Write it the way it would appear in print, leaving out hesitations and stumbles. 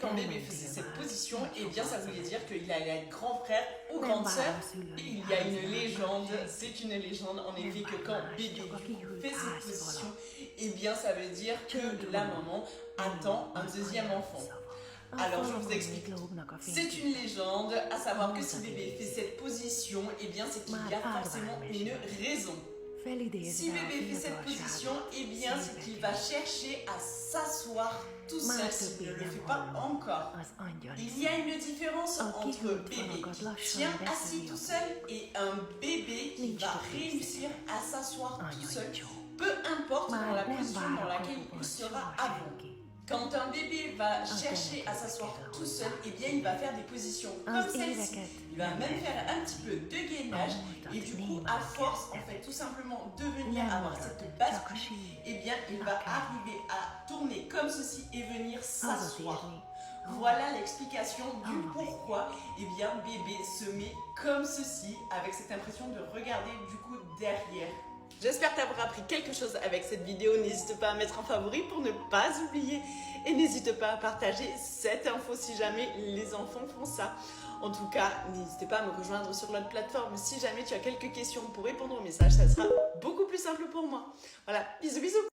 quand bébé faisait cette position, eh bien ça voulait dire qu'il allait être grand frère ou grande sœur. Il y a une légende, c'est une légende en effet que quand bébé fait cette position, eh bien ça veut dire que la maman attend un deuxième enfant. Alors je vous explique. C'est une légende, à savoir que si bébé fait cette position, eh bien c'est qu'il y a forcément une raison. Si bébé fait cette position, eh bien c'est qu'il va chercher à s'asseoir tout seul s'il ne le fait pas encore. Il y a une différence entre bébé qui tient assis tout seul et un bébé qui va réussir à s'asseoir tout seul, peu importe dans la position dans laquelle il sera avant. Quand un bébé va chercher à s'asseoir tout seul, eh bien il va faire des positions comme celle-ci. Il va même faire un petit peu de gainage et du coup, à force, en fait, tout simplement de venir avoir cette bascule, eh bien il va arriver à tourner comme ceci et venir s'asseoir. Voilà l'explication du pourquoi, eh bien bébé se met comme ceci avec cette impression de regarder du coup derrière. J'espère t'avoir appris quelque chose avec cette vidéo. N'hésite pas à mettre un favori pour ne pas oublier. Et n'hésite pas à partager cette info si jamais les enfants font ça. En tout cas, n'hésite pas à me rejoindre sur notre plateforme. Si jamais tu as quelques questions pour répondre aux messages, ça sera beaucoup plus simple pour moi. Voilà, bisous bisous.